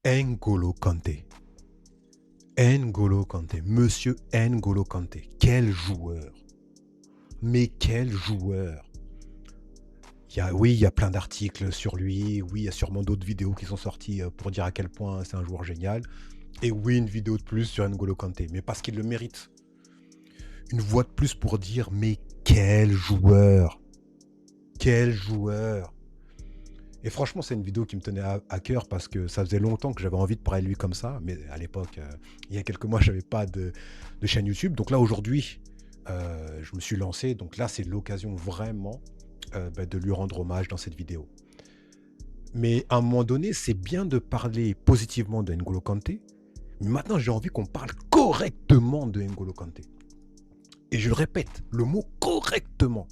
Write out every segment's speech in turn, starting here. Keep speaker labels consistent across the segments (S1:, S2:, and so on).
S1: N'Golo Kanté. N'Golo Kanté. Monsieur N'Golo Kanté. Quel joueur. Mais quel joueur. Oui, il y a plein d'articles sur lui. Oui, il y a sûrement d'autres vidéos qui sont sorties pour dire à quel point c'est un joueur génial. Et oui, une vidéo de plus sur N'Golo Kanté. Mais parce qu'il le mérite. Une voix de plus pour dire, mais quel joueur. Quel joueur. Et franchement, c'est une vidéo qui me tenait à cœur parce que ça faisait longtemps que j'avais envie de parler de lui comme ça. Mais à l'époque, il y a quelques mois, je n'avais pas de chaîne YouTube. Donc là, aujourd'hui, je me suis lancé. Donc là, c'est l'occasion vraiment de lui rendre hommage dans cette vidéo. Mais à un moment donné, c'est bien de parler positivement de N'Golo Kanté. Mais maintenant, j'ai envie qu'on parle correctement de N'Golo Kanté. Et je le répète, le mot correctement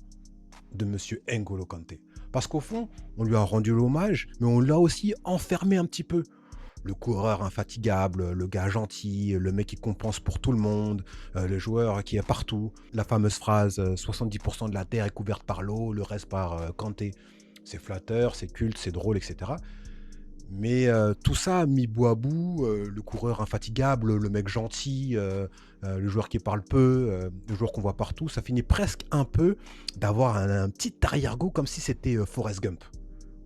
S1: de monsieur N'Golo Kanté. Parce qu'au fond, on lui a rendu l'hommage, mais on l'a aussi enfermé un petit peu. Le coureur infatigable, le gars gentil, le mec qui compense pour tout le monde, le joueur qui est partout. La fameuse phrase 70% de la terre est couverte par l'eau, le reste par Kanté. C'est flatteur, c'est culte, c'est drôle, etc. Mais tout ça mis bout à bout, le coureur infatigable, le mec gentil, le joueur qui parle peu, le joueur qu'on voit partout, ça finit presque un peu d'avoir un petit arrière-goût comme si c'était Forrest Gump.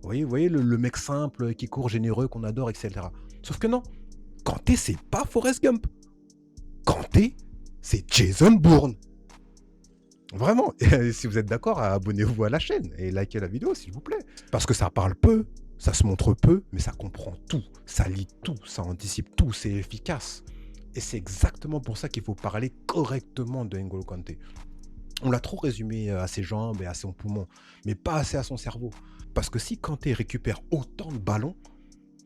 S1: Vous voyez le mec simple qui court généreux qu'on adore, etc. Sauf que non, Kanté, c'est pas Forrest Gump. Kanté, c'est Jason Bourne. Vraiment, et si vous êtes d'accord, abonnez-vous à la chaîne et likez la vidéo, s'il vous plaît. Parce que ça parle peu, ça se montre peu, mais ça comprend tout, ça lit tout, ça anticipe tout, c'est efficace. Et c'est exactement pour ça qu'il faut parler correctement de N'Golo Kanté. On l'a trop résumé à ses jambes et à son poumon, mais pas assez à son cerveau. Parce que si Kanté récupère autant de ballons,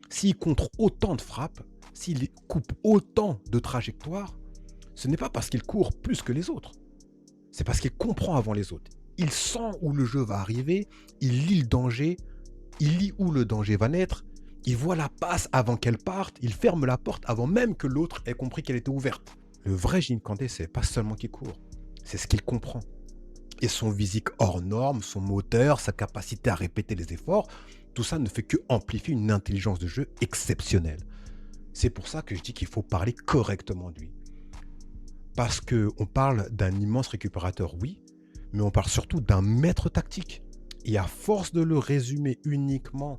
S1: s'il contre autant de frappes, s'il coupe autant de trajectoires, ce n'est pas parce qu'il court plus que les autres. C'est parce qu'il comprend avant les autres. Il sent où le jeu va arriver, il lit le danger, il lit où le danger va naître, il voit la passe avant qu'elle parte, il ferme la porte avant même que l'autre ait compris qu'elle était ouverte. Le vrai Gene Kanté, c'est pas seulement qu'il court, c'est ce qu'il comprend. Et son physique hors norme, son moteur, sa capacité à répéter les efforts, tout ça ne fait que amplifier une intelligence de jeu exceptionnelle. C'est pour ça que je dis qu'il faut parler correctement de lui. Parce qu'on parle d'un immense récupérateur, oui, mais on parle surtout d'un maître tactique. Et à force de le résumer uniquement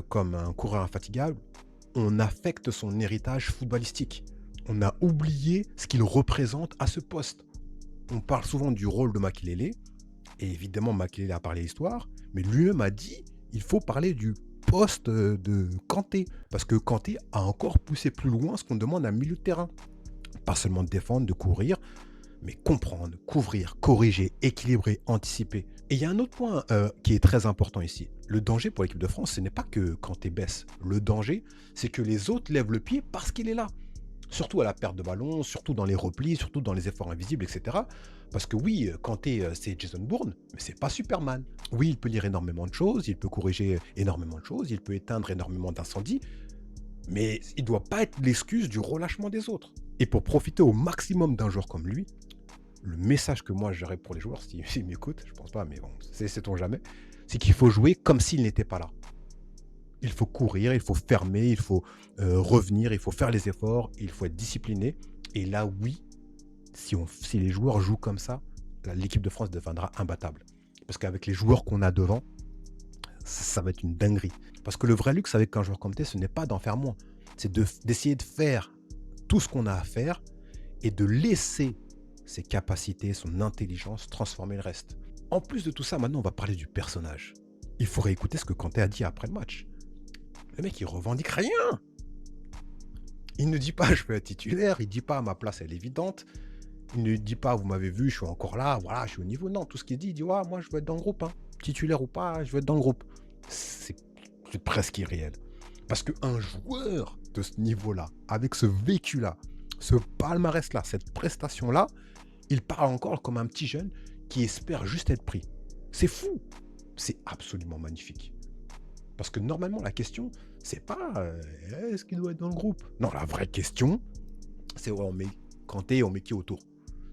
S1: comme un coureur infatigable, on affecte son héritage footballistique. On a oublié ce qu'il représente à ce poste. On parle souvent du rôle de Makelele, et évidemment Makelele a parlé histoire, mais lui-même a dit il faut parler du poste de Kanté, parce que Kanté a encore poussé plus loin ce qu'on demande à un milieu de terrain. Pas seulement de défendre, de courir, mais comprendre, couvrir, corriger, équilibrer, anticiper. Et il y a un autre point qui est très important ici. Le danger pour l'équipe de France, ce n'est pas que Kanté baisse. Le danger, c'est que les autres lèvent le pied parce qu'il est là. Surtout à la perte de ballon, surtout dans les replis, surtout dans les efforts invisibles, etc. Parce que oui, Kanté, c'est Jason Bourne, mais c'est pas Superman. Oui, il peut lire énormément de choses, il peut corriger énormément de choses, il peut éteindre énormément d'incendies, mais il ne doit pas être l'excuse du relâchement des autres. Et pour profiter au maximum d'un joueur comme lui, le message que moi j'aurais pour les joueurs, s'ils m'écoutent, je pense pas, mais bon, sait-on jamais, c'est qu'il faut jouer comme s'il n'était pas là. Il faut courir, il faut fermer, il faut revenir, il faut faire les efforts, il faut être discipliné. Et là, oui, si les joueurs jouent comme ça, l'équipe de France deviendra imbattable. Parce qu'avec les joueurs qu'on a devant, ça va être une dinguerie. Parce que le vrai luxe avec un joueur comme T, ce n'est pas d'en faire moins. C'est d'essayer de faire tout ce qu'on a à faire et de laisser ses capacités, son intelligence transformer le reste. En plus de tout ça, maintenant, on va parler du personnage. Il faut réécouter ce que Kanté a dit après le match. Le mec, il revendique rien. Il ne dit pas je veux être titulaire, il ne dit pas ma place elle est évidente, il ne dit pas vous m'avez vu, je suis encore là, voilà, je suis au niveau. Non, tout ce qu'il dit, il dit ouais, moi je veux être dans le groupe, hein. Titulaire ou pas, je veux être dans le groupe. C'est presque irréel. Parce qu'un joueur de ce niveau-là, avec ce vécu-là, ce palmarès-là, cette prestation-là, il parle encore comme un petit jeune qui espère juste être pris. C'est fou. C'est absolument magnifique. Parce que normalement, la question, c'est pas est-ce qu'il doit être dans le groupe. Non, la vraie question, c'est ouais, on met Kanté, on met qui autour.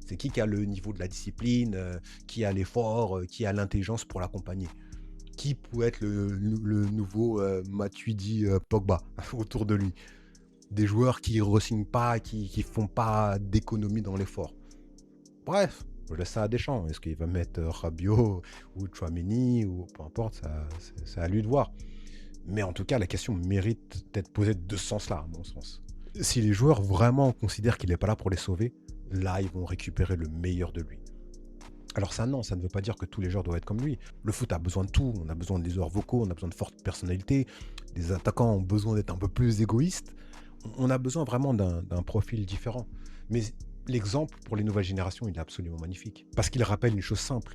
S1: C'est qui a le niveau de la discipline, qui a l'effort, qui a l'intelligence pour l'accompagner. qui pourrait être le nouveau Matuidi Pogba autour de lui. Des joueurs qui ne re-signent pas, qui font pas d'économie dans l'effort. Bref, je laisse ça à Deschamps. Est-ce qu'il va mettre Rabiot ou Tchouaméni ou peu importe, c'est à lui de voir. Mais en tout cas, la question mérite d'être posée de ce sens-là, à mon sens. Si les joueurs vraiment considèrent qu'il n'est pas là pour les sauver, là, ils vont récupérer le meilleur de lui. Alors ça, non, ça ne veut pas dire que tous les joueurs doivent être comme lui. Le foot a besoin de tout. On a besoin des joueurs vocaux, on a besoin de fortes personnalités. Les attaquants ont besoin d'être un peu plus égoïstes. On a besoin vraiment d'un profil différent. Mais l'exemple pour les nouvelles générations, il est absolument magnifique. Parce qu'il rappelle une chose simple.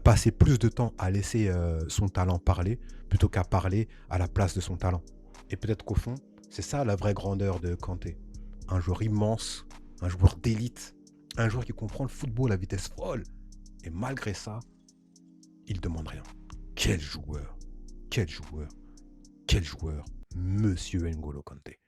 S1: Passer plus de temps à laisser son talent parler plutôt qu'à parler à la place de son talent. Et peut-être qu'au fond, c'est ça la vraie grandeur de Kanté. Un joueur immense, un joueur d'élite, un joueur qui comprend le football à vitesse folle. Et malgré ça, il ne demande rien. Quel joueur, quel joueur, quel joueur, Monsieur N'Golo Kanté.